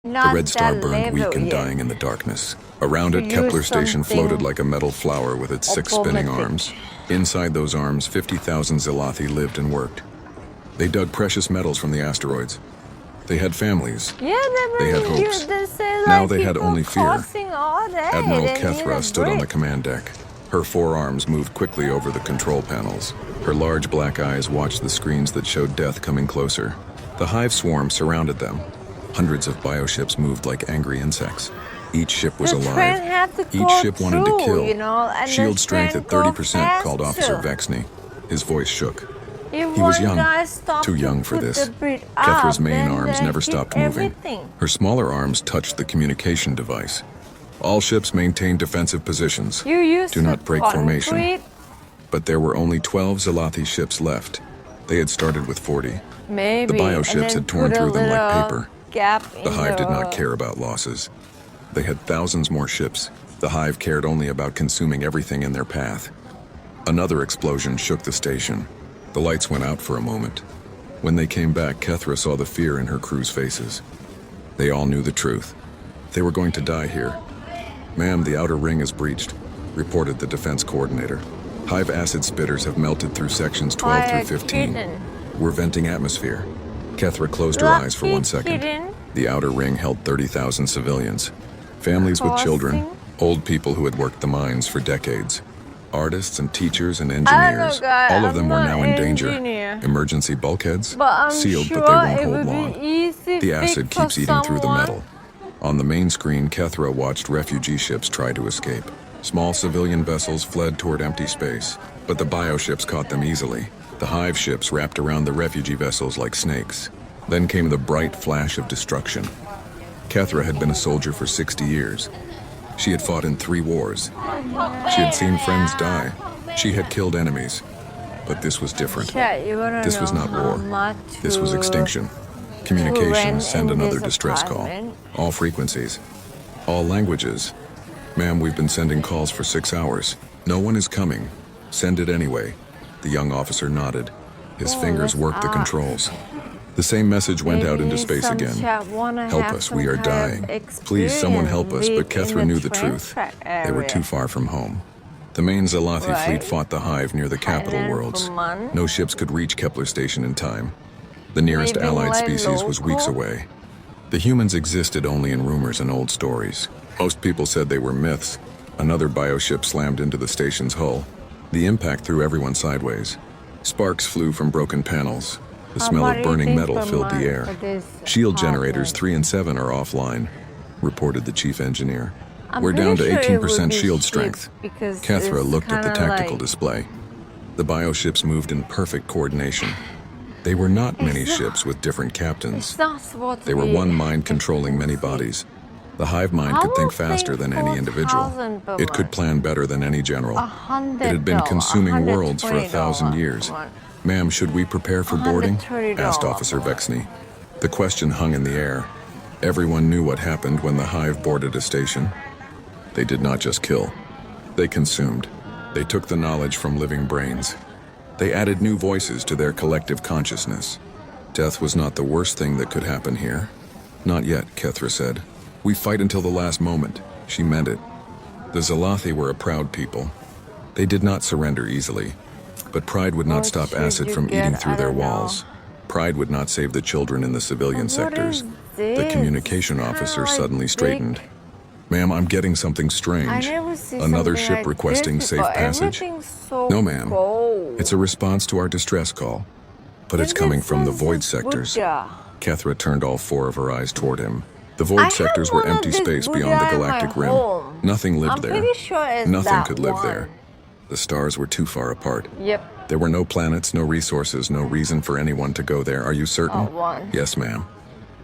The Red Star that burned weak and yet. dying in the darkness. Around To it, Kepler use Station floated something like a metal flower with its 6 spinning automatic. arms. Inside those arms, 50,000 Zelathi lived and worked. They dug precious metals from the asteroids. They had families. Yeah, They had you, hopes. they say, Now like, they had people only fear. crossing all day, Admiral they need Kethra a stood on the break. command deck. Her forearms moved quickly over the control panels. Her large black eyes watched the screens that showed death coming closer. The hive swarm surrounded them. Hundreds of bioships moved like angry insects. Each ship was The train alive. had to Each go ship wanted to through, kill. you know, and Shield the strength train at go 30%, called Officer faster. Vexney. His voice shook. If He was one young, guy stopped too to young for put this. the breed Kethra's up, main then arms they never hit stopped moving. everything. Her smaller arms touched the communication device. All ships maintained defensive positions. You used Do not break formation. concrete, But there were only 12 Zelathi ships left. They had started with 40. maybe, The bioships had torn through them like paper. Gap The in Hive did not care about losses. They had thousands more ships. The Hive cared only about consuming everything in their path. Another explosion shook the station. The lights went out for a moment. When they came back, Kethra saw the fear in her crew's faces. They all knew the truth. They were going to die here. "Ma'am, the outer ring is breached," reported the defense coordinator. "Hive acid spitters have melted through sections 12 through 15. We're venting atmosphere." Kethra closed her eyes for 1 second. The outer ring held 30,000 civilians. Families with children, old people who had worked the mines for decades. Artists and teachers and engineers, all of them were now in danger. Emergency bulkheads, sealed but they won't hold long. The acid keeps eating through the metal. On the main screen, Kethra watched refugee ships try to escape. Small civilian vessels fled toward empty space, but the bioships caught them easily. The hive ships wrapped around the refugee vessels like snakes. Then came the bright flash of destruction. Kethra had been a soldier for 60 years. She had fought in 3 wars. She had seen friends die. She had killed enemies. But this was different. This was not war. This was extinction. Communications, send another distress call. All frequencies. All languages. "Ma'am, we've been sending calls for 6 hours. No one is coming. Send it anyway." The young officer nodded. His fingers worked the controls. The same message went out into space again. "Help us, we are dying. Please, someone help us," but Kethra knew the truth. They were too far from home. The main Zelathi fleet fought the Hive near the capital worlds. No ships could reach Kepler Station in time. The nearest allied species was weeks away. The humans existed only in rumors and old stories. Most people said they were myths. Another bioship slammed into the station's hull. The impact threw everyone sideways. Sparks flew from broken panels. The smell of burning metal filled the air. "Shield generators 3 and 7 are offline," reported the chief engineer. "We're down to 18% shield strength." Kethra looked at the tactical display. The bioships moved in perfect coordination. They were not many ships with different captains. They were one mind controlling many bodies. The hive mind could think faster than any individual. It could plan better than any general. It had been consuming worlds for 1,000 years. "Ma'am, should we prepare for boarding?" asked Officer Vexney. The question hung in the air. Everyone knew what happened when the hive boarded a station. They did not just kill. They consumed. They took the knowledge from living brains. They added new voices to their collective consciousness. Death was not the worst thing that could happen here. "Not yet," Kethra said. "We fight until the last moment." She meant it. The Zelathi were a proud people. They did not surrender easily. But pride would not stop acid from eating through their walls. Pride would not save the children in the civilian sectors. The communication officer suddenly straightened. "Ma'am, I'm getting something strange. Another ship requesting safe passage?" "No, ma'am. It's a response to our distress call. But it's coming from the void sectors." Kethra turned all 4 of her eyes toward him. The void sectors were empty space beyond the galactic rim. Nothing lived there. Nothing could live there. The stars were too far apart. There were no planets, no resources, no reason for anyone to go there. "Are you certain?" "Yes, ma'am.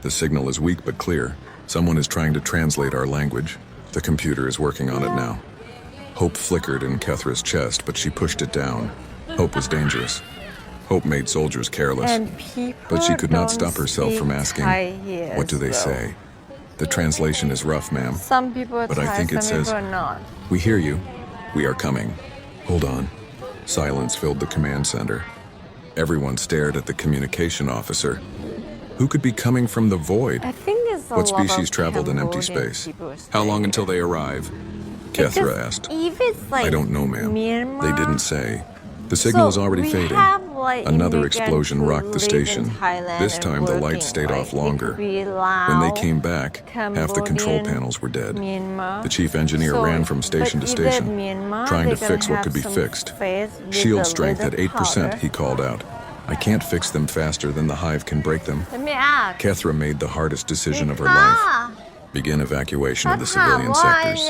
The signal is weak but clear. Someone is trying to translate our language. The computer is working on it now." Hope flickered in Kethra's chest, but she pushed it down. Hope was dangerous. Hope made soldiers careless. But she could not stop herself from asking, "What do they say?" "The translation is rough, ma'am. Some people are But I think it says, not. "We hear you. We are coming." "Hold on." Silence filled the command center. Everyone stared at the communication officer. Who could be coming from the void? I think it's What species traveled in empty space? How long until they arrive? Kethra asked. I don't know, ma'am. They didn't say. The signal is already fading. Another explosion rocked the station. This time the lights stayed off longer. When they came back, half the control panels were dead. The chief engineer ran from station to station, trying to fix what could be fixed. Shield strength at 8%, he called out. I can't fix them faster than the hive can break them. Kethra made the hardest decision of her life. Begin evacuation of the civilian sectors.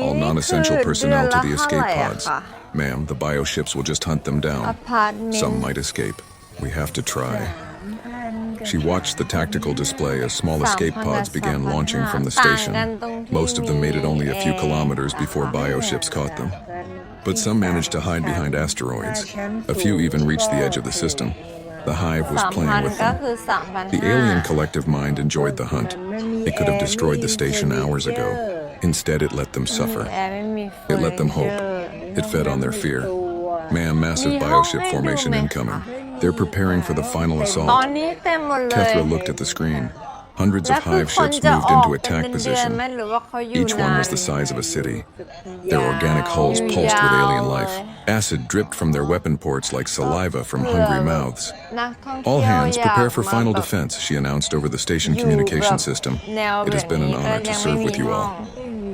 All non-essential personnel to the escape pods. Ma'am, the bioships will just hunt them down. Some might escape. We have to try. She watched the tactical display as small escape pods began launching from the station. Most of them made it only a few kilometers before bioships caught them. But some managed to hide behind asteroids. A few even reached the edge of the system. The hive was playing with them. The alien collective mind enjoyed the hunt. It could have destroyed the station hours ago. Instead, it let them suffer. It let them hope. It fed on their fear. Ma'am, massive bioship formation incoming. They're preparing for the final assault. Kethra looked at the screen. Hundreds of hive ships moved into attack position. Each one was the size of a city. Their organic hulls pulsed with alien life. Acid dripped from their weapon ports like saliva from hungry mouths. All hands prepare for final defense, she announced over the station communication system. It has been an honor to serve with you all.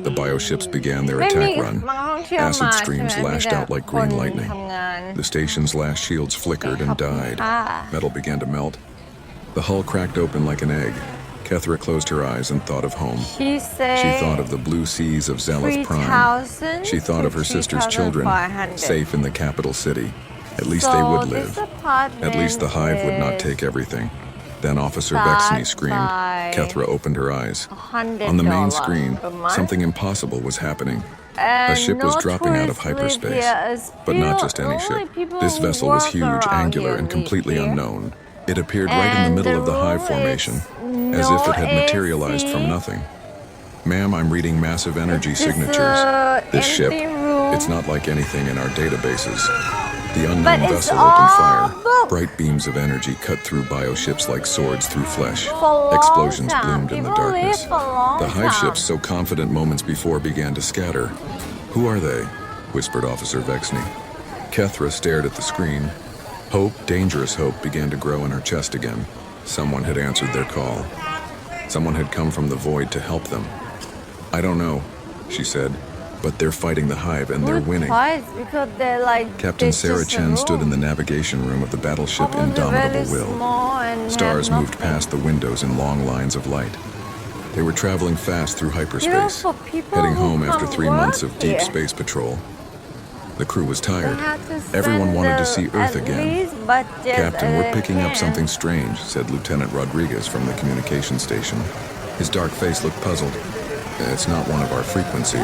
The bioships began their attack run. Acid streams lashed out like green lightning. The station's last shields flickered and died. Metal began to melt. The hull cracked open like an egg. Kethra closed her eyes and thought of home. She thought of the blue seas of Zalith Prime. She thought of her sister's children, safe in the capital city. At least they would live. At least the hive would not take everything. Then Officer Vexney screamed. Kethra opened her eyes. On the main screen, something impossible was happening. A ship was dropping out of hyperspace. But not just any ship. This vessel was huge, angular, and completely unknown. It appeared right in the middle of the hive formation, as if it had materialized from nothing. Ma'am, I'm reading massive energy signatures. This ship, it's not like anything in our databases. The unknown vessel opened fire. Bright beams of energy cut through bioships like swords through flesh. Explosions bloomed in the darkness. The hive ships, so confident moments before, began to scatter. Who are they? Whispered Officer Vexney. Kethra stared at the screen. Hope, dangerous hope, began to grow in her chest again. Someone had answered their call. Someone had come from the void to help them. I don't know, she said, but they're fighting the hive and they're winning. Captain Sarah Chen stood in the navigation room of the battleship Indomitable Will. Stars moved past the windows in long lines of light. They were traveling fast through hyperspace, heading home after 3 months of deep space patrol. The crew was tired. Everyone wanted to see Earth again. Captain, we're picking up something strange, said Lieutenant Rodriguez from the communication station. His dark face looked puzzled. It's not one of our frequencies.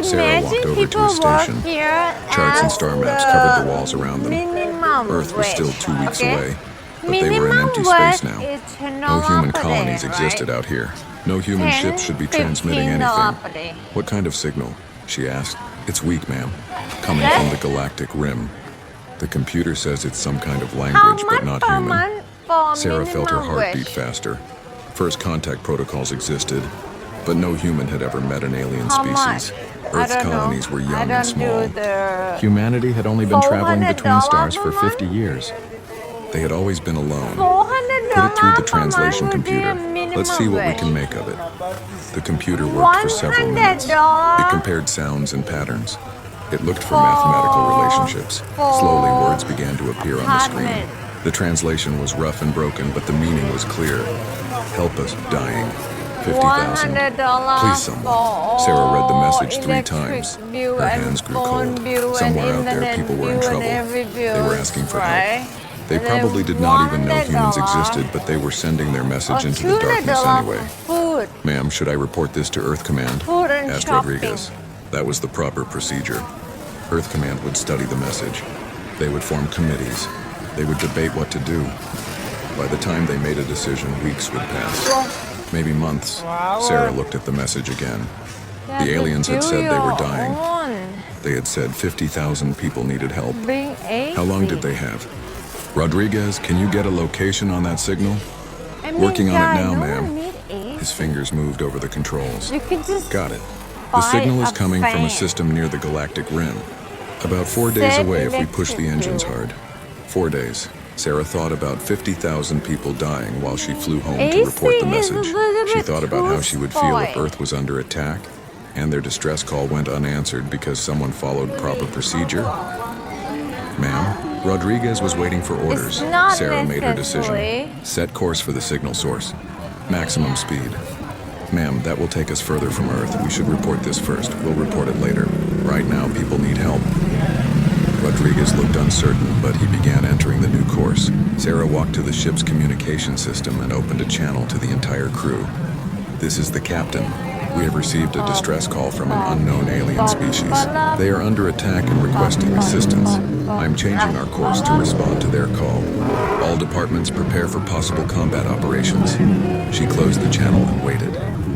Sarah walked over to his station. Charts and star maps covered the walls around them. Earth was still 2 weeks away, but they were in empty space now. No human colonies existed out here. No human ships should be transmitting anything. What kind of signal? She asked. It's weak, ma'am. Coming from the galactic rim. The computer says it's some kind of language, but not human. Sarah felt her heart beat faster. First contact protocols existed, but no human had ever met an alien species. Earth's colonies were young and small. Humanity had only been traveling between stars for 50 years. They had always been alone. Put it through the translation computer. Let's see what we can make of it. The computer worked for several minutes. It compared sounds and patterns. It looked for mathematical relationships. Slowly, words began to appear on the screen. The translation was rough and broken, but the meaning was clear. Help us, dying. 50,000. Please, someone. Sarah read the message 3 times. Her hands grew cold. Somewhere out there, people were in trouble. They were asking for help. They probably did not even know humans existed, but they were sending their message into the darkness anyway. Ma'am, should I report this to Earth Command? Asked Rodriguez. That was the proper procedure. Earth Command would study the message. They would form committees. They would debate what to do. By the time they made a decision, weeks would pass. Maybe months. Sarah looked at the message again. The aliens had said they were dying. They had said 50,000 people needed help. How long did they have? Rodriguez, can you get a location on that signal? Working on it now, ma'am. His fingers moved over the controls. You can just Got it. The signal is coming from a fan. system near the galactic rim. About 4 days Set away if we push the electric engines blue. hard. 4 days. Sarah thought about 50,000 people dying while she flew home to AC report the is a message. little She bit thought about too how she would feel if spoiled. Earth was under attack, and their distress call went unanswered because someone followed proper procedure. Ma'am, Rodriguez was waiting for orders. not Sarah made her necessarily. decision. Set course for the signal source. Maximum speed. Ma'am, that will take us further from Earth. We should report this first. We'll report it later. Right now, people need help. Rodriguez looked uncertain, but he began entering the new course. Sarah walked to the ship's communication system and opened a channel to the entire crew. This is the captain. We have received a distress call from an unknown alien species. They are under attack and requesting assistance. I'm changing our course to respond to their call. All departments prepare for possible combat operations. She closed the channel and waited.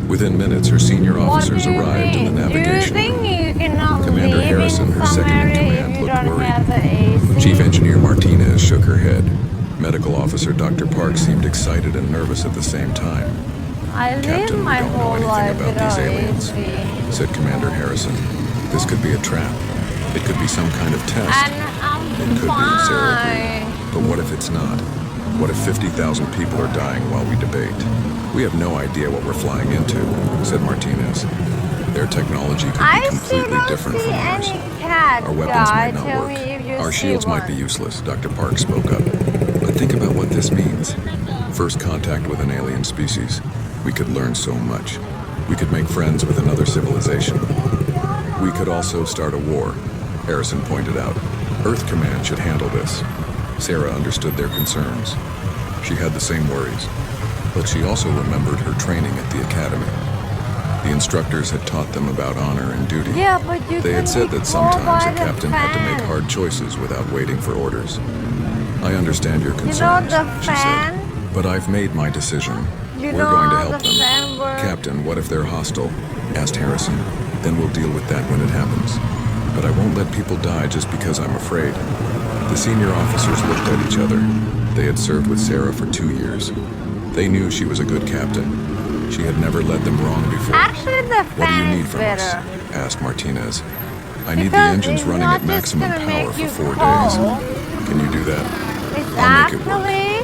Within minutes, her senior officers arrived in the navigation room. Commander Harrison, her second-in-command, looked worried. Chief Engineer Martinez shook her head. Medical Officer Dr. Park seemed excited and nervous at the same time. I live Captain, we my don't know whole anything life about these without aliens, AC. said Commander Harrison. This could be a trap. It could be some kind of test. And I'm It could be, Sarah agreed. fine. But what if it's not? What if 50,000 people are dying while we debate? We have no idea what we're flying into, said Martinez. Their technology could be I still completely don't different see from ours. any cat. Our weapons guy. might not Tell work. me if you Our see shields might be one. useless, Dr. Park spoke up. But think about what this means. First contact with an alien species. We could learn so much. We could make friends with another civilization. We could also start a war, Harrison pointed out. Earth Command should handle this. Sarah understood their concerns. She had the same worries, but she also remembered her training at the academy. The instructors had taught them about honor and duty. Yeah, but you They can had said be that sometimes by a the captain had to make fan. hard choices without waiting for orders. I understand your You know concerns, the she said, fan? but I've made my decision. You We're know going to how help the them. fan works? Captain, what if they're hostile? Asked Harrison. Then we'll deal with that when it happens. But I won't let people die just because I'm afraid. The senior officers looked at each other. They had served with Sarah for 2 years. They knew she was a good captain. She had never led them wrong before. Actually, the What do you fan need is from better. us? Asked Martinez. I need the Because engines it's running not at maximum just gonna power make for you 4 cold. days. Can you do that? It's I'll make it work. actually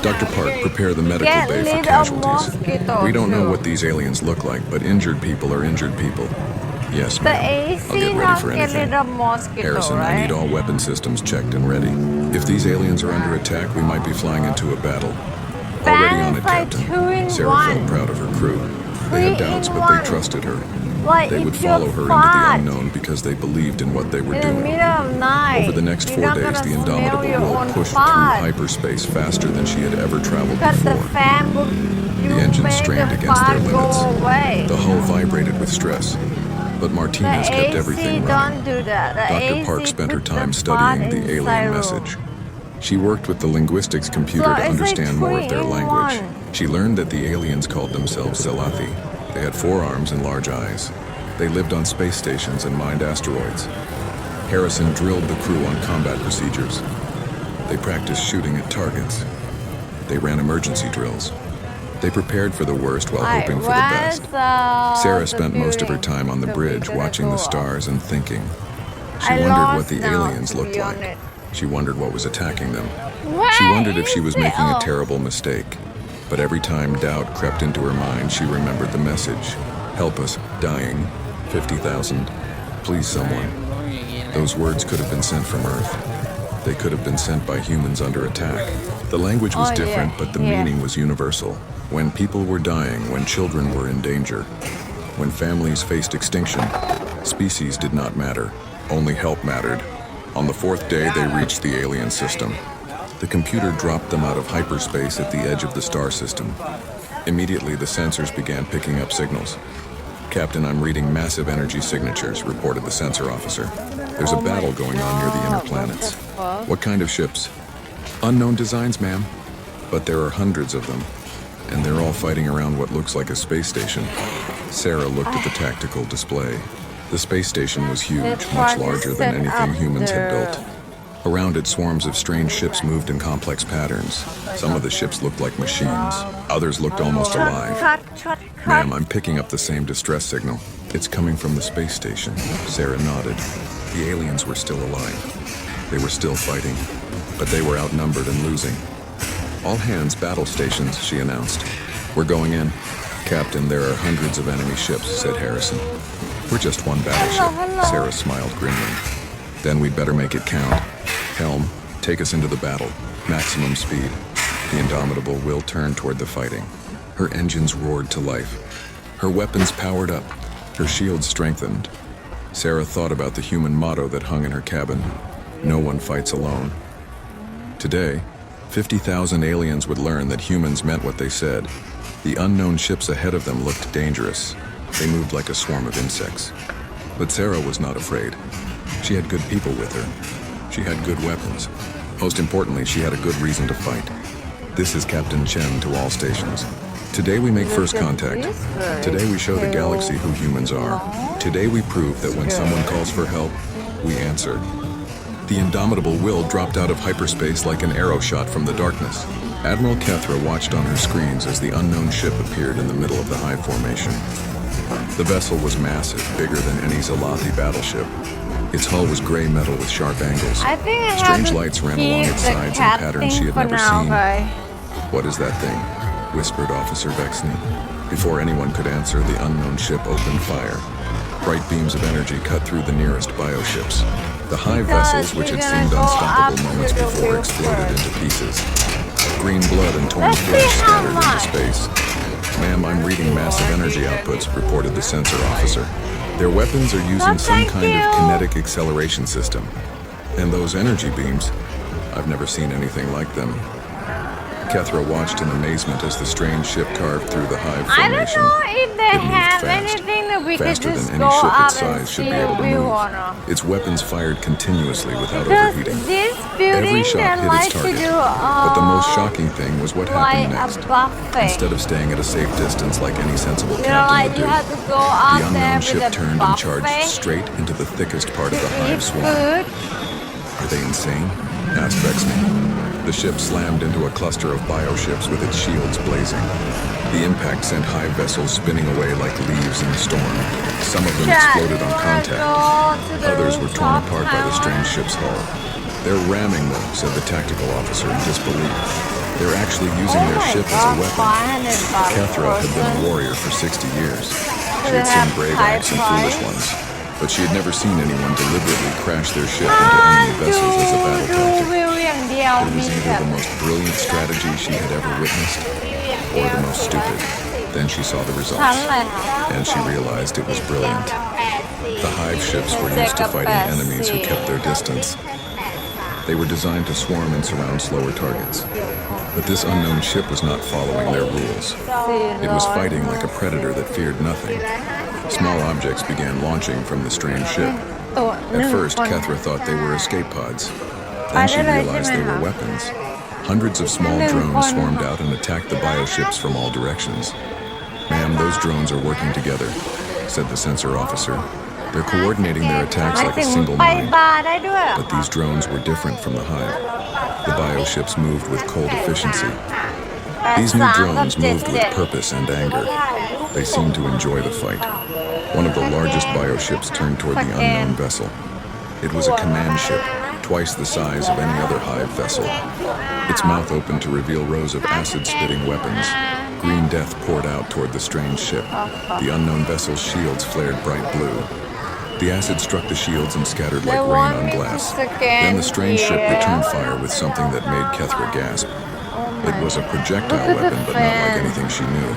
Dr. Park, prepare the medical get bay rid for of casualties. mosquitoes. We don't know too. what these aliens look like, but injured people are injured people. Yes, The ma'am. I'll AC get ready not for get anything. rid of mosquito, Harrison, right? I need all weapon systems checked and ready. If these aliens are under attack, we might be flying into a battle. Already on Fan it, is like Captain. 2 in Sarah 1. felt proud of her crew. They 3 had doubts, in but 1. they trusted her. Like They would if you follow her into the fart unknown because they believed in what they were in the doing. middle of night, Over the next you're 4 not days, gonna the smell Indomitable your will own push fart. through hyperspace faster than she had ever traveled Because the before. fan will you The engines make strained the against their fart limits. go away. The hull vibrated with stress, but The Martinez kept AC everything don't running. do that. The Dr. AC Park spent her puts time the fart studying the inside alien room. message. She worked with the linguistics computer So to it's like understand more of their 3 in language. 1. She learned that the aliens called themselves Zelathi. They had 4 arms and large eyes. They lived on space stations and mined asteroids. Harrison drilled the crew on combat procedures. They practiced shooting at targets. They ran emergency drills. They prepared for the worst while hoping for the best. Sarah spent most of her time on the bridge watching the stars and thinking. She wondered what the aliens looked like. She wondered what was attacking them. She wondered if she was making a terrible mistake. But every time doubt crept into her mind, she remembered the message. Help us, dying. 50,000. Please, someone. Those words could have been sent from Earth. They could have been sent by humans under attack. The language was different, but the meaning was universal. When people were dying, when children were in danger, when families faced extinction, species did not matter. Only help mattered. On the 4th day, they reached the alien system. The computer dropped them out of hyperspace at the edge of the star system. Immediately, the sensors began picking up signals. Captain, I'm reading massive energy signatures, reported the sensor officer. There's a battle going on near the inner planets. What kind of ships? Unknown designs, ma'am. But there are hundreds of them, and they're all fighting around what looks like a space station. Sarah looked at the tactical display. The space station was huge, much larger than anything humans had built. Around it, swarms of strange ships moved in complex patterns. Some of the ships looked like machines. Others looked almost alive. Ma'am, I'm picking up the same distress signal. It's coming from the space station. Sarah nodded. The aliens were still alive. They were still fighting, but they were outnumbered and losing. All hands battle stations, she announced. We're going in. Captain, there are hundreds of enemy ships, said Harrison. We're just one battleship. Sarah smiled grimly. Then we'd better make it count. Helm, take us into the battle. Maximum speed. The indomitable Will turned toward the fighting. Her engines roared to life. Her weapons powered up. Her shields strengthened. Sarah thought about the human motto that hung in her cabin. No one fights alone. Today, 50,000 aliens would learn that humans meant what they said. The unknown ships ahead of them looked dangerous. They moved like a swarm of insects. But Sarah was not afraid. She had good people with her. She had good weapons. Most importantly, she had a good reason to fight. This is Captain Chen to all stations. Today we make first contact. Today we show the galaxy who humans are. Today we prove that when someone calls for help, we answer. The indomitable Will dropped out of hyperspace like an arrow shot from the darkness. Admiral Kethra watched on her screens as the unknown ship appeared in the middle of the hive formation. The vessel was massive, bigger than any Zalathi battleship. Its hull was gray metal with sharp angles. Strange lights ran along its sides in patterns she had never seen. What is that thing? Whispered Officer Vexney. Before anyone could answer, the unknown ship opened fire. Bright beams of energy cut through the nearest bioships. The hive vessels, which had seemed unstoppable moments before, exploded into pieces. Green blood and torn flesh scattered into space. Ma'am, I'm reading massive energy outputs, reported the sensor officer. Their weapons are using some kind of kinetic acceleration system. And those energy beams, I've never seen anything like them. Kethra watched in amazement as the strange ship carved through the hive formation. I don't know if they It moved have fast, anything that we could faster just than go any ship up its and size should see be able if to we move. wanna. Its weapons fired continuously without Because overheating. this Every building shot can hit like its to target. do But the most shocking thing was what like happened next. a buffet. Instead of staying at a safe distance like any sensible You know, captain like would you do, have to go up the there unknown with ship a turned and buffet. charged straight into the thickest part of the Eat hive swarm. food. Are they insane? Asked Vexney. The ship slammed into a cluster of bioships with its shields blazing. The impact sent hive vessels spinning away like leaves in a storm. Some of them exploded on contact. Others were torn apart by the strange ship's hull. They're ramming them, said the tactical officer in disbelief. They're actually using their ship as a weapon. Kethra had been a warrior for 60 years. She had seen brave acts and foolish ones, but she had never seen anyone deliberately crash their ship into enemy vessels as a battle tactic. It was either the most brilliant strategy she had ever witnessed, or the most stupid. Then she saw the results, and she realized it was brilliant. The hive ships were used to fighting enemies who kept their distance. They were designed to swarm and surround slower targets. But this unknown ship was not following their rules. It was fighting like a predator that feared nothing. Small objects began launching from the strange ship. At first, Kethra thought they were escape pods. Then she realized they were weapons. Hundreds of small drones swarmed out and attacked the bioships from all directions. Ma'am, those drones are working together, said the sensor officer. They're coordinating their attacks like a single mind. But these drones were different from the hive. The bioships moved with cold efficiency. These new drones moved with purpose and anger. They seemed to enjoy the fight. One of the largest bioships turned toward the unknown vessel. It was a command ship, twice the size of any other hive vessel. Its mouth opened to reveal rows of acid-spitting weapons. Green death poured out toward the strange ship. The unknown vessel's shields flared bright blue. The acid struck the shields and scattered like rain on glass. Then the strange ship returned fire with something that made Kethra gasp. It was a projectile weapon, but not like anything she knew.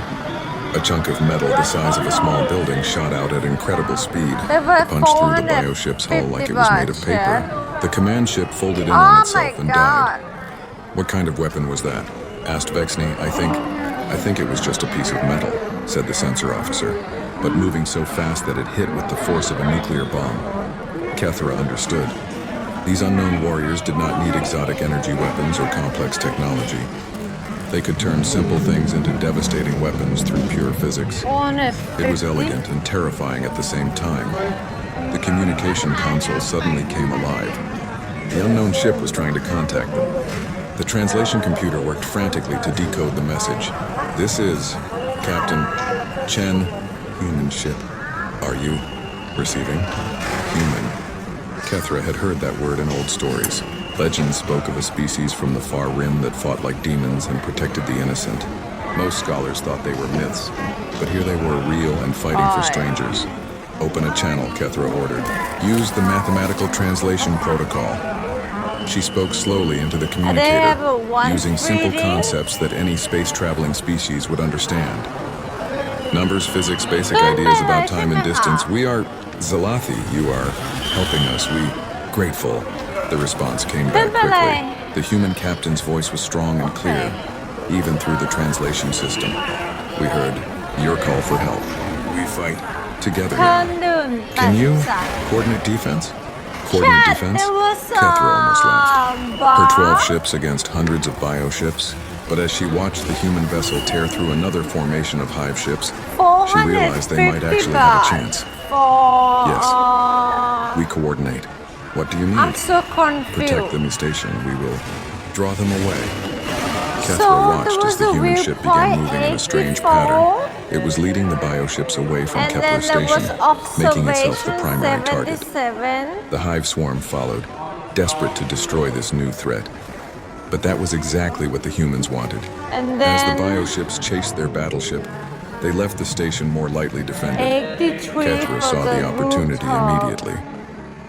A chunk of metal the size of a small building shot out at incredible speed. It punched through the bioship's hull like it was made of paper. The command ship folded in on itself and died. What kind of weapon was that? Asked Vexney. I think it was just a piece of metal, said the sensor officer, but moving so fast that it hit with the force of a nuclear bomb. Kethra understood. These unknown warriors did not need exotic energy weapons or complex technology. They could turn simple things into devastating weapons through pure physics. It was elegant and terrifying at the same time. The communication console suddenly came alive. The unknown ship was trying to contact them. The translation computer worked frantically to decode the message. This is Captain Chen, human ship. Are you receiving? Human. Kethra had heard that word in old stories. Legends spoke of a species from the far rim that fought like demons and protected the innocent. Most scholars thought they were myths, but here they were, real and fighting for strangers. Open a channel, Kethra ordered. Use the mathematical translation protocol. She spoke slowly into the communicator, using simple concepts that any space-traveling species would understand. Numbers, physics, basic ideas about time and distance. We are Zalathi. You are helping us. We grateful. The response came back quickly. The human captain's voice was strong and clear, even through the translation system. We heard your call for help. We fight together now. Can you coordinate defense? Coordinate defense? Kethra almost laughed. Her 12 ships against hundreds of bioships. But as she watched the human vessel tear through another formation of hive ships, she realized they might actually have a chance. Yes, we coordinate. What do you need? I'm so confused. Protect them station. We will draw them away. Kethra watched as the human ship began moving in a strange pattern. It was leading the bioships away from Kepler Station, making itself the primary target. The hive swarm followed, desperate to destroy this new threat. But that was exactly what the humans wanted. As the bioships chased their battleship, they left the station more lightly defended. Kethra saw the opportunity immediately.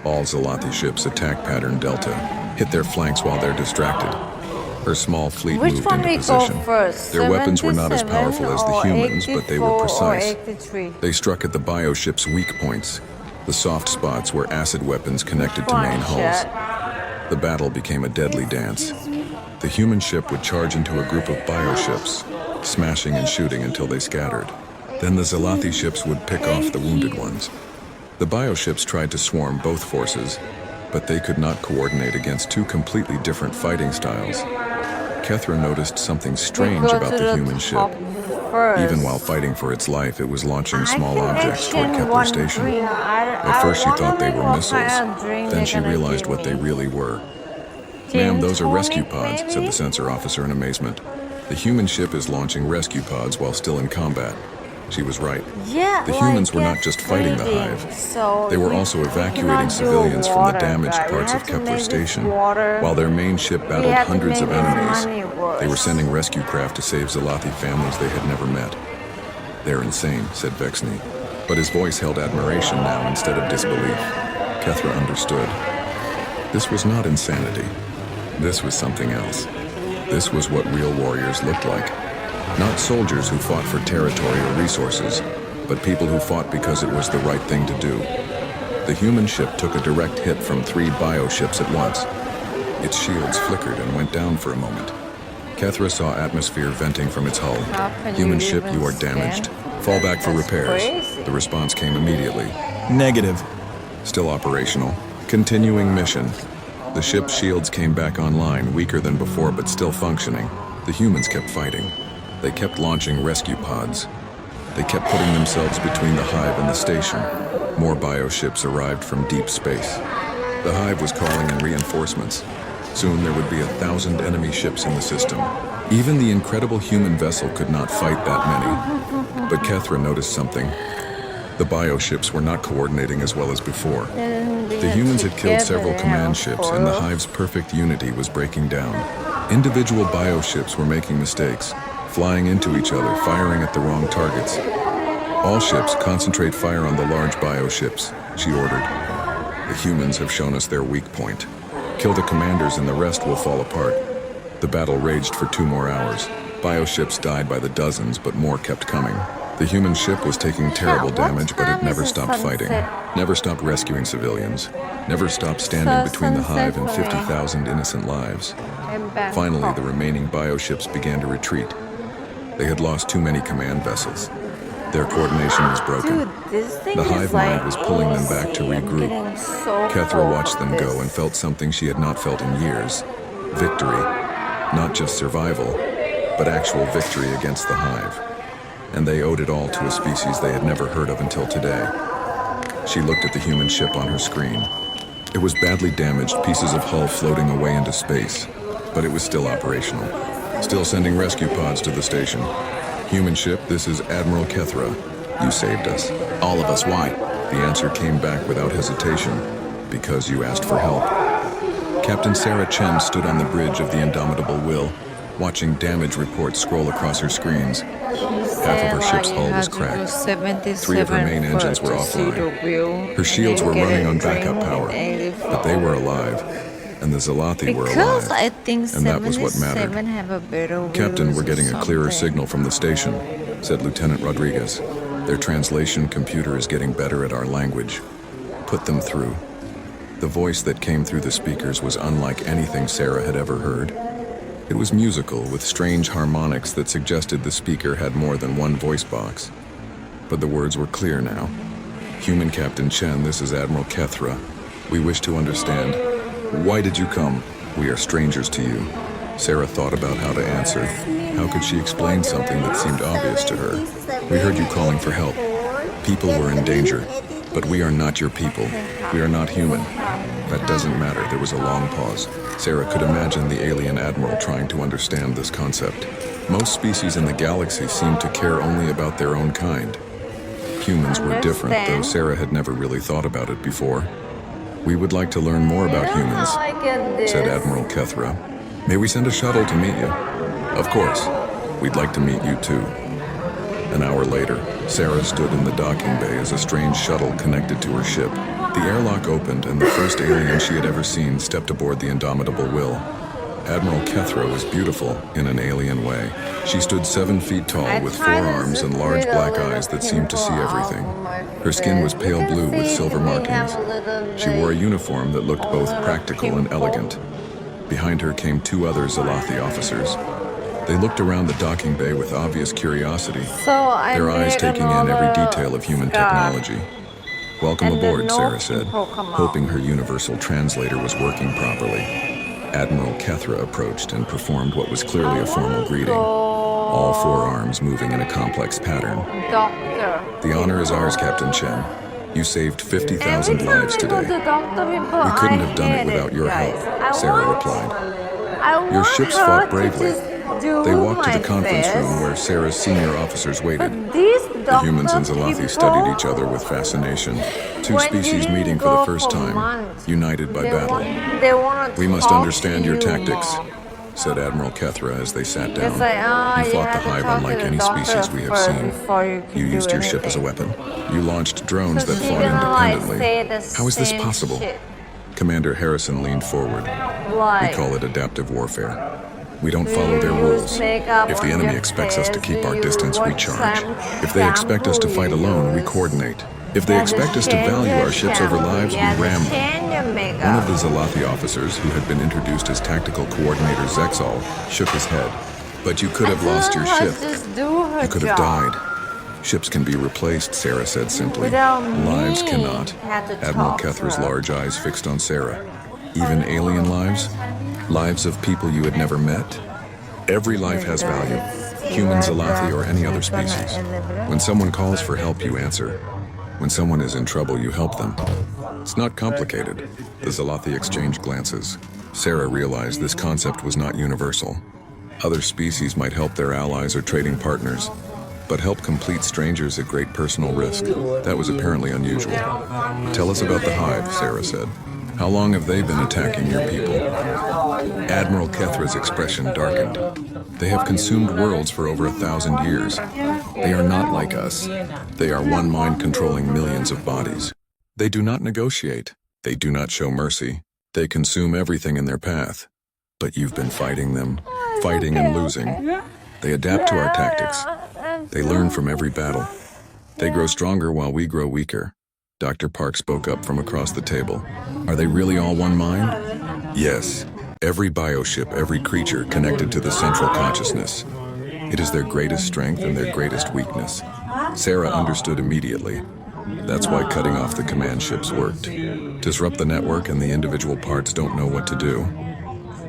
All Zalathi ships attack pattern Delta, hit their flanks while they're distracted. Her small fleet moved into position. Their weapons were not as powerful as the humans, but they were precise. They struck at the bioships' weak points. The soft spots were acid weapons connected to main hulls. The battle became a deadly dance. The human ship would charge into a group of bioships, smashing and shooting until they scattered. Then the Zalathi ships would pick off the wounded ones. The bioships tried to swarm both forces, but they could not coordinate against two completely different fighting styles. Kethra noticed something strange about the human ship. Even while fighting for its life, it was launching small objects toward Kepler Station. At first she thought they were missiles, then she realized what they really were. Ma'am, those are rescue pods, said the sensor officer in amazement. The human ship is launching rescue pods while still in combat. She was right. The humans were not just fighting the hive. They were also evacuating civilians from the damaged parts of Kepler Station. While their main ship battled hundreds of enemies, they were sending rescue craft to save Zalathi families they had never met. They're insane, said Vexney. But his voice held admiration now instead of disbelief. Kethra understood. This was not insanity. This was something else. This was what real warriors looked like. Not soldiers who fought for territory or resources, but people who fought because it was the right thing to do. The human ship took a direct hit from 3 bioships at once. Its shields flickered and went down for a moment. Kethra saw atmosphere venting from its hull. Human ship, you are damaged. Fall back for repairs. The response came immediately. Negative. Still operational. Continuing mission. The ship's shields came back online, weaker than before but still functioning. The humans kept fighting. They kept launching rescue pods. They kept putting themselves between the hive and the station. More bioships arrived from deep space. The hive was calling in reinforcements. Soon there would be 1,000 enemy ships in the system. Even the incredible human vessel could not fight that many. But Kethra noticed something. The bioships were not coordinating as well as before. The humans had killed several command ships, and the hive's perfect unity was breaking down. Individual bioships were making mistakes, flying into each other, firing at the wrong targets. All ships concentrate fire on the large bioships, she ordered. The humans have shown us their weak point. Kill the commanders and the rest will fall apart. The battle raged for 2 more hours. Bioships died by the dozens, but more kept coming. The human ship was taking terrible damage, but it never stopped fighting. Never stopped rescuing civilians. Never stopped standing between the hive and 50,000 innocent lives. Finally, the remaining bioships began to retreat. They had lost too many command vessels. Their coordination was broken. The hive mind was pulling them back to regroup. Kethra watched them go and felt something she had not felt in years. Victory. Not just survival, but actual victory against the hive. And they owed it all to a species they had never heard of until today. She looked at the human ship on her screen. It was badly damaged, pieces of hull floating away into space, but it was still operational. Still sending rescue pods to the station. Human ship, this is Admiral Kethra. You saved us. All of us, why? The answer came back without hesitation. Because you asked for help. Captain Sarah Chen stood on the bridge of the Indomitable Will, watching damage reports scroll across her screens. Half of her ship's hull was cracked. 3 of her main engines were offline. Her shields were running on backup power, but they were alive, and the Zalathi were alive, I think and that was what mattered. have a better Captain, we're wheels getting or a clearer something. signal from the station, said Lieutenant Rodriguez. Their translation computer is getting better at our language. Put them through. The voice that came through the speakers was unlike anything Sarah had ever heard. It was musical, with strange harmonics that suggested the speaker had more than one voice box. But the words were clear now. Human Captain Chen, this is Admiral Kethra. We wish to understand. Why did you come? We are strangers to you. Sarah thought about how to answer. How could she explain something that seemed obvious to her? We heard you calling for help. People were in danger, but we are not your people. We are not human. That doesn't matter. There was a long pause. Sarah could imagine the alien admiral trying to understand this concept. Most species in the galaxy seem to care only about their own kind. Humans were different, though Sarah had never really thought about it before. We would like to learn more about humans, said Admiral Kethra. May we send a shuttle to meet you? Of course. We'd like to meet you too. An hour later, Sarah stood in the docking bay as a strange shuttle connected to her ship. The airlock opened and the first alien she had ever seen stepped aboard the Indomitable Will. Admiral Kethra was beautiful in an alien way. She stood 7 feet tall with 4 arms and large black eyes that seemed to see everything. Her skin was pale blue with silver markings. She wore a uniform that looked both practical and elegant. Behind her came 2 other Zalathi officers. They looked around the docking bay with obvious curiosity, their eyes taking in every detail of human technology. Welcome aboard, Sarah said, hoping her universal translator was working properly. Admiral Kethra approached and performed what was clearly a formal greeting, all 4 arms moving in a complex pattern. The honor is ours, Captain Chen. You saved 50,000 lives today. We couldn't have done it without your help, Sarah replied. Your ships fought bravely. They walked to the conference room where Sarah's senior officers waited. The humans and Zalathi studied each other with fascination. 2 species meeting for the first time, united by battle. We must understand your tactics, said Admiral Kethra as they sat down. You fought the Hive unlike any species we have seen. You used your ship as a weapon. You launched drones that fought independently. How is this possible? Commander Harrison leaned forward. We call it adaptive warfare. We don't follow their rules. If the enemy expects us to keep our distance, we charge. If they expect us to fight alone, we coordinate. If they expect us to value our ships over lives, we ram them. One of the Zalathi officers, who had been introduced as tactical coordinator Zexal, shook his head. But you could have lost your ship. You could have died. Ships can be replaced, Sarah said simply. Lives cannot. Admiral Kethra's large eyes fixed on Sarah. Even alien lives? Lives of people you had never met? Every life has value. Human, Zalathi, or any other species. When someone calls for help, you answer. When someone is in trouble, you help them. It's not complicated. The Zalathi exchanged glances. Sarah realized this concept was not universal. Other species might help their allies or trading partners, but help complete strangers at great personal risk. That was apparently unusual. Tell us about the Hive, Sarah said. How long have they been attacking your people? Admiral Kethra's expression darkened. They have consumed worlds for over 1,000 years. They are not like us. They are one mind controlling millions of bodies. They do not negotiate. They do not show mercy. They consume everything in their path. But you've been fighting them, fighting and losing. They adapt to our tactics. They learn from every battle. They grow stronger while we grow weaker. Dr. Park spoke up from across the table. Are they really all one mind? Yes. Every bioship, every creature connected to the central consciousness. It is their greatest strength and their greatest weakness. Sarah understood immediately. That's why cutting off the command ships worked. Disrupt the network and the individual parts don't know what to do.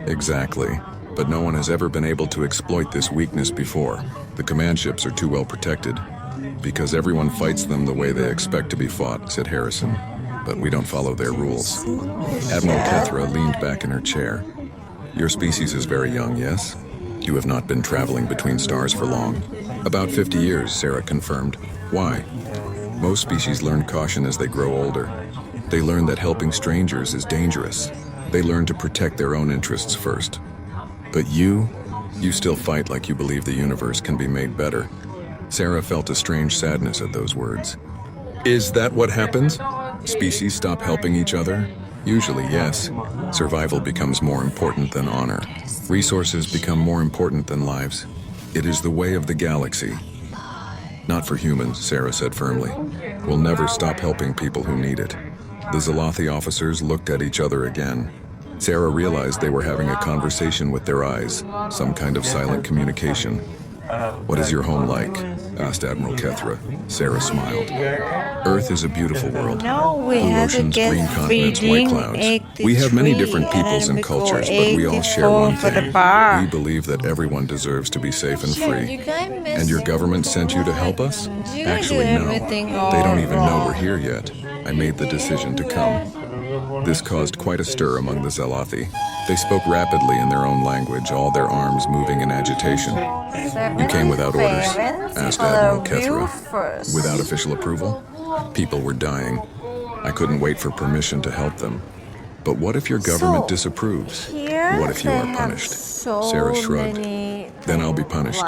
Exactly. But no one has ever been able to exploit this weakness before. The command ships are too well protected. Because everyone fights them the way they expect to be fought, said Harrison. but we don't follow their rules. Admiral Kethra leaned back in her chair. Your species is very young, yes? You have not been traveling between stars for long. About 50 years, Sarah confirmed. Why? Most species learn caution as they grow older. They learn that helping strangers is dangerous. They learn to protect their own interests first. But you still fight like you believe the universe can be made better. Sarah felt a strange sadness at those words. Is that what happens? Species stop helping each other? Usually, yes. Survival becomes more important than honor. Resources become more important than lives. It is the way of the galaxy. Not for humans, Sarah said firmly. We'll never stop helping people who need it. The Zalathi officers looked at each other again. Sarah realized they were having a conversation with their eyes, some kind of silent communication. What is your home like? Asked Admiral Kethra. Sarah smiled. Earth is a beautiful world. No, we Blue have to oceans, get green continents, white clouds. We have many different peoples and cultures, but we all share one thing. We believe that everyone deserves to be safe and free. And your government sent you to help us? Actually, no. They don't even know we're here yet. I made the decision to come. This caused quite a stir among the Zalathi. They spoke rapidly in their own language, all their arms moving in agitation. You came without orders? Asked Admiral Kethra. Without official approval? People were dying. I couldn't wait for permission to help them. But what if your government disapproves? What if you are punished? Sarah shrugged. Then I'll be punished.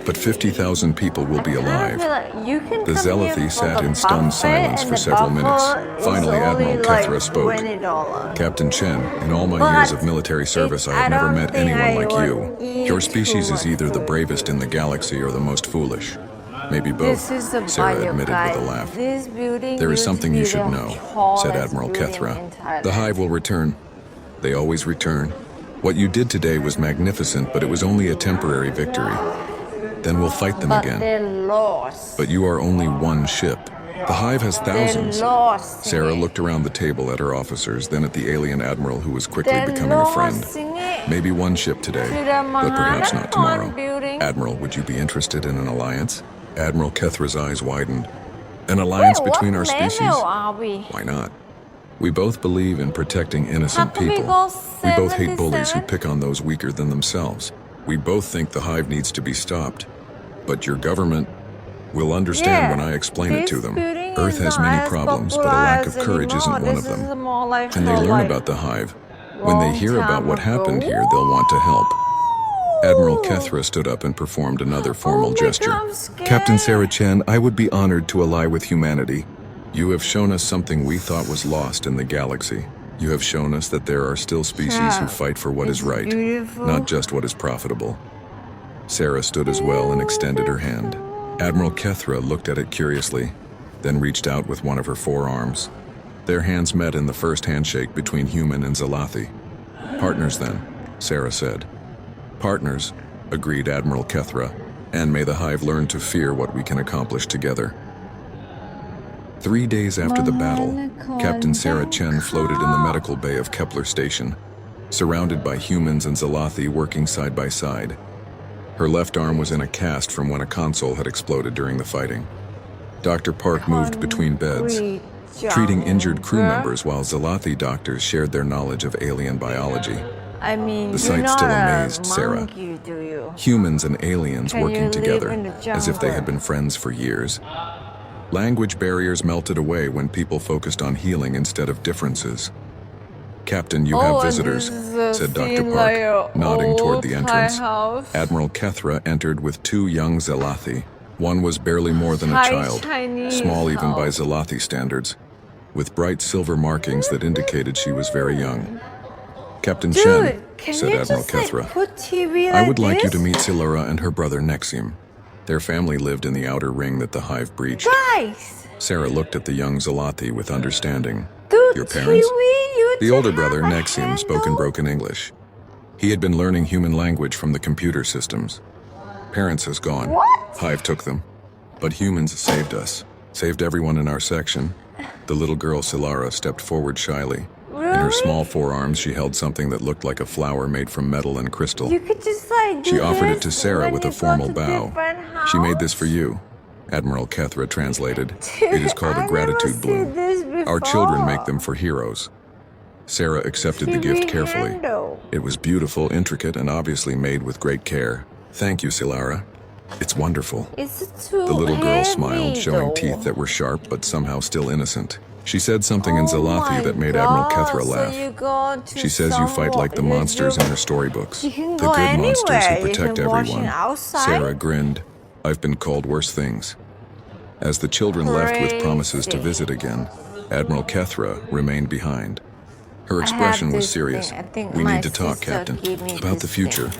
But 50,000 people will be alive. The Zalathi sat in stunned silence for several minutes. Finally, Admiral Kethra spoke. Captain Chen, in all my years of military service, I have never met anyone like you. Your species is either the bravest in the galaxy or the most foolish. Maybe both, Sarah admitted with a laugh. There is something you should know, said Admiral Kethra. The Hive will return. They always return. What you did today was magnificent, but it was only a temporary victory. Then we'll fight them again. But you are only one ship. The Hive has thousands. Sarah looked around the table at her officers, then at the alien admiral who was quickly becoming a friend. Maybe one ship today, but perhaps not tomorrow. Admiral, would you be interested in an alliance? Admiral Kethra's eyes widened. An alliance between our species? Why not? We both believe in protecting innocent people. We both hate bullies who pick on those weaker than themselves. We both think the Hive needs to be stopped. But your government will understand when I explain it to them. Earth has many problems, but a lack of courage isn't one of them. And they learn about the Hive. When they hear about what happened here, they'll want to help. Admiral Kethra stood up and performed another formal gesture. Captain Sarah Chen, I would be honored to ally with humanity. You have shown us something we thought was lost in the galaxy. You have shown us that there are still species who fight for what is right, not just what is profitable. Sarah stood as well and extended her hand. Admiral Kethra looked at it curiously, then reached out with one of her forearms. Their hands met in the first handshake between human and Zalathi. Partners then, Sarah said. Partners, agreed Admiral Kethra, and may the Hive learn to fear what we can accomplish together. 3 days after the battle, Captain Sarah Chen floated in the medical bay of Kepler Station, surrounded by humans and Zalathi working side by side. Her left arm was in a cast from when a console had exploded during the fighting. Dr. Park moved between beds, treating injured crew members while Zalathi doctors shared their knowledge of alien biology. The sight still amazed Sarah. Humans and aliens working together, as if they had been friends for years. Language barriers melted away when people focused on healing instead of differences. Captain, you have visitors, said Dr. Park, nodding toward the entrance. Admiral Kethra entered with 2 young Zalathi. One was barely more than a child, small even by Zalathi standards, with bright silver markings that indicated she was very young. Captain Chen, said Admiral Kethra, I would like you to meet Silura and her brother Nexim. Their family lived in the outer ring that the Hive breached. Sarah looked at the young Zalathi with understanding. Your parents? The older brother, Nexim, spoke in broken English. He had been learning human language from the computer systems. Parents has gone. Hive took them. But humans saved us. Saved everyone in our section. The little girl Silara stepped forward shyly. In her small forearms, she held something that looked like a flower made from metal and crystal. You could just like She offered it to Sarah with a formal bow. She made this for you. Admiral Kethra translated. It is called a gratitude bloom. Our children make them for heroes. Sarah accepted the gift carefully. It was beautiful, intricate, and obviously made with great care. Thank you, Silara. It's wonderful. It's too The little girl smiled, heavy, showing though. teeth that were sharp but somehow still innocent. She said something in Zalathi that made Admiral Kethra laugh. She says you fight like the monsters in her storybooks. You can The go good monsters anywhere. who You protect can watch it everyone. outside. Sarah grinned. I've been called worse things. As the children left with promises to visit again, Admiral Kethra remained behind. Her expression was serious. We need to talk, Captain, about the future.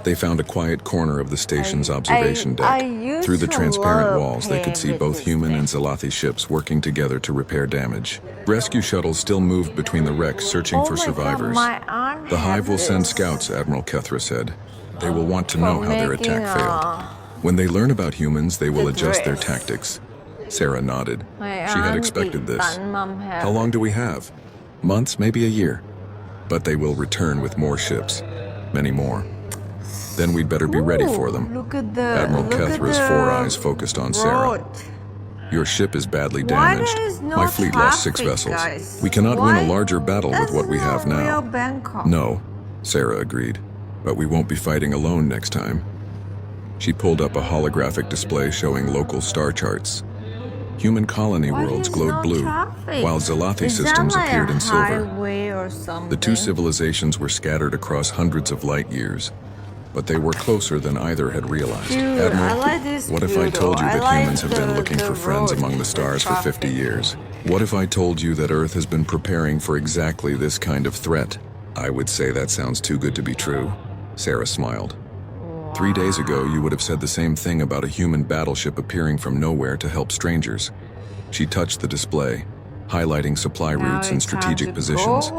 They found a quiet corner of the station's observation deck. Through the transparent walls, they could see both human and Zalathi ships working together to repair damage. Rescue shuttles still moved between the wrecks, searching for survivors. The Hive will send scouts, Admiral Kethra said. They will want to know how their attack failed. When they learn about humans, they will adjust their tactics. Sarah nodded. She had expected this. How long do we have? Months, maybe a year. But they will return with more ships. Many more. Then we'd better be ready for them. Admiral Kethra's four eyes focused on Sarah. Your ship is badly damaged. My fleet lost 6 vessels. We cannot win a larger battle with what we have now. No, Sarah agreed. But we won't be fighting alone next time. She pulled up a holographic display showing local star charts. Human colony worlds glowed blue, while Zalathi systems appeared in silver. The two civilizations were scattered across hundreds of light years, but they were closer than either had realized. Admiral, what if I told you that humans have been looking for friends among the stars for 50 years? What if I told you that Earth has been preparing for exactly this kind of threat? I would say that sounds too good to be true. Sarah smiled. 3 days ago, you would have said the same thing about a human battleship appearing from nowhere to help strangers. She touched the display, highlighting supply routes and strategic positions.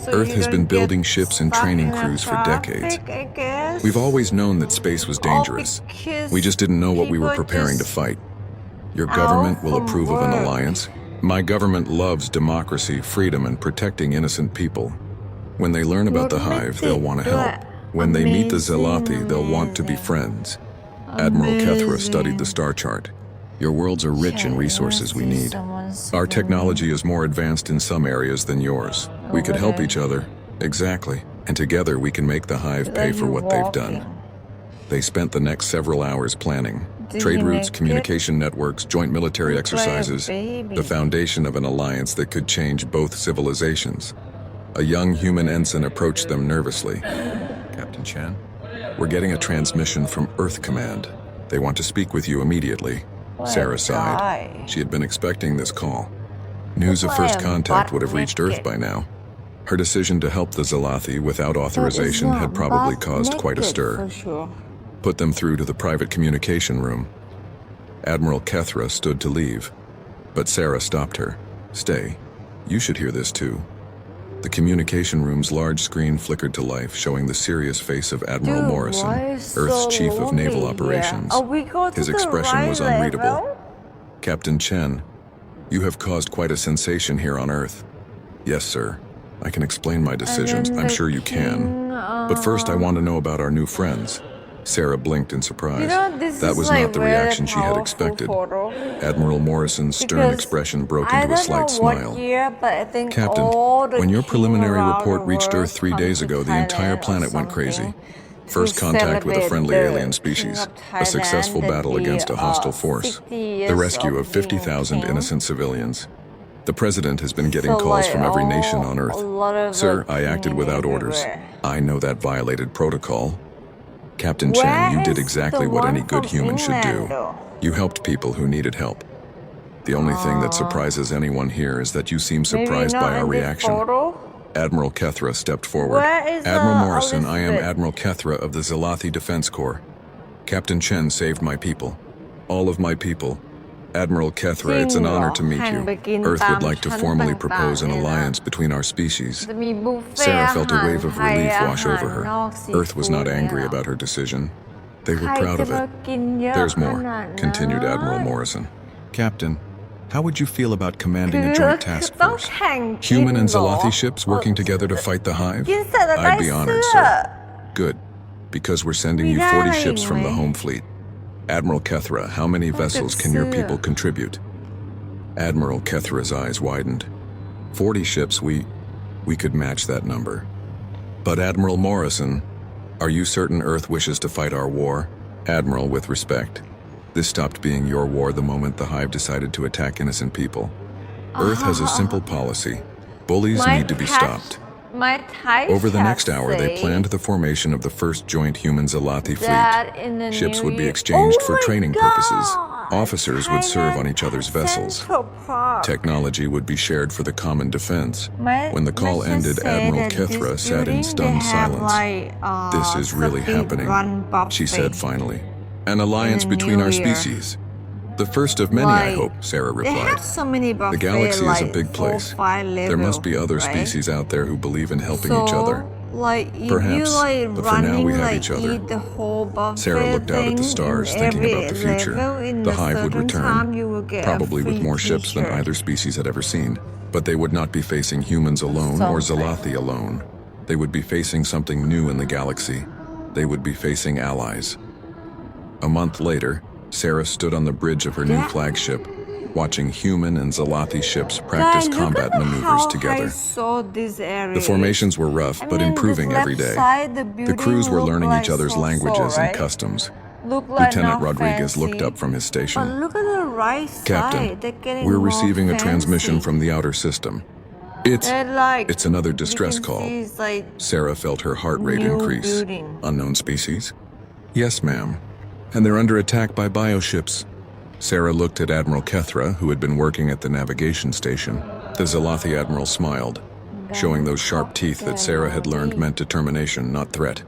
Earth has been building ships and training crews for decades. We've always known that space was dangerous. We just didn't know what we were preparing to fight. Your government will approve of an alliance. My government loves democracy, freedom, and protecting innocent people. When they learn about the Hive, they'll want to help. When they meet the Zalathi, they'll want to be friends. Admiral Kethra studied the star chart. Your worlds are rich in resources we need. Our technology is more advanced in some areas than yours. We could help each other. Exactly. And together we can make the Hive pay for what they've done. They spent the next several hours planning. Trade routes, communication networks, joint military exercises. The foundation of an alliance that could change both civilizations. A young human ensign approached them nervously. Captain Chen, we're getting a transmission from Earth Command. They want to speak with you immediately. Sarah sighed. She had been expecting this call. News of first contact would have reached Earth by now. Her decision to help the Zalathi without authorization had probably caused quite a stir. Put them through to the private communication room. Admiral Kethra stood to leave, but Sarah stopped her. Stay. You should hear this too. The communication room's large screen flickered to life, showing the serious face of Admiral Morrison, Earth's Chief of Naval Operations. His expression was unreadable. Captain Chen, you have caused quite a sensation here on Earth. Yes, sir. I can explain my decisions. I'm sure you can. But first, I want to know about our new friends. Sarah blinked in surprise. That was not the reaction she had expected. Admiral Morrison's stern expression broke into a slight smile. Captain, when your preliminary report reached Earth 3 days ago, the entire planet went crazy. First contact with a friendly alien species, a successful battle against a hostile force, the rescue of 50,000 innocent civilians. The president has been getting calls from every nation on Earth. Sir, I acted without orders. I know that violated protocol. Captain Chen, you did exactly what any good human should do. You helped people who needed help. The only thing that surprises anyone here is that you seem surprised by our reaction. Admiral Kethra stepped forward. Admiral Morrison, I am Admiral Kethra of the Zalathi Defense Corps. Captain Chen saved my people. All of my people. Admiral Kethra, it's an honor to meet you. Earth would like to formally propose an alliance between our species. Sarah felt a wave of relief wash over her. Earth was not angry about her decision. They were proud of it. There's more, continued Admiral Morrison. Captain, how would you feel about commanding a joint task force? Human and Zalathi ships working together to fight the Hive? I'd be honored, sir. Good, because we're sending you 40 ships from the home fleet. Admiral Kethra, how many vessels can your people contribute? Admiral Kethra's eyes widened. 40 ships, we could match that number. But Admiral Morrison, are you certain Earth wishes to fight our war? Admiral, with respect, this stopped being your war the moment the Hive decided to attack innocent people. Earth has a simple policy. Bullies need to be stopped. Over the next hour, they planned the formation of the first joint human Zalathi fleet. Ships would be exchanged for training purposes. Officers would serve on each other's vessels. Technology would be shared for the common defense. When the call ended, Admiral Kethra sat in stunned silence. This is really happening, she said finally. An alliance between our species. The first of many, I hope, Sarah replied. The galaxy is a big place. There must be other species out there who believe in helping each other. Perhaps, but for now we have each other. Sarah looked out at the stars, thinking about the future. The Hive would return, probably with more ships than either species had ever seen. But they would not be facing humans alone or Zalathi alone. They would be facing something new in the galaxy. They would be facing allies. A month later, Sarah stood on the bridge of her new flagship, watching human and Zalathi ships practice combat maneuvers together. The formations were rough, but improving every day. The crews were learning each other's languages and customs. Lieutenant Rodriguez looked up from his station. Captain, we're receiving a transmission from the outer system. It's another distress call. Sarah felt her heart rate increase. Unknown species? Yes, ma'am. And they're under attack by bioships. Sarah looked at Admiral Kethra, who had been working at the navigation station. The Zalathi admiral smiled, showing those sharp teeth that Sarah had learned meant determination, not threat.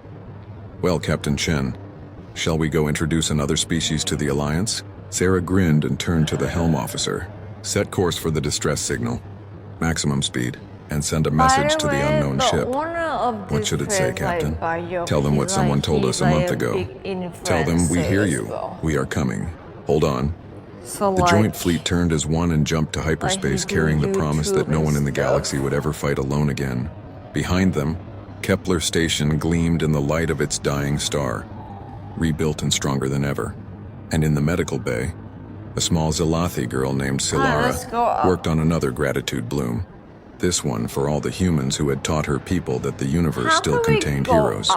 Well, Captain Chen, shall we go introduce another species to the Alliance? Sarah grinned and turned to the helm officer. Set course for the distress signal. Maximum speed. And send a message to the unknown ship. What should it say, Captain? Tell them what someone told us a month ago. Tell them we hear you. We are coming. Hold on. The joint fleet turned as one and jumped to hyperspace, carrying the promise that no one in the galaxy would ever fight alone again. Behind them, Kepler Station gleamed in the light of its dying star, rebuilt and stronger than ever. And in the medical bay, a small Zalathi girl named Silara worked on another gratitude bloom. This one for all the humans who had taught her people that the universe still contained heroes.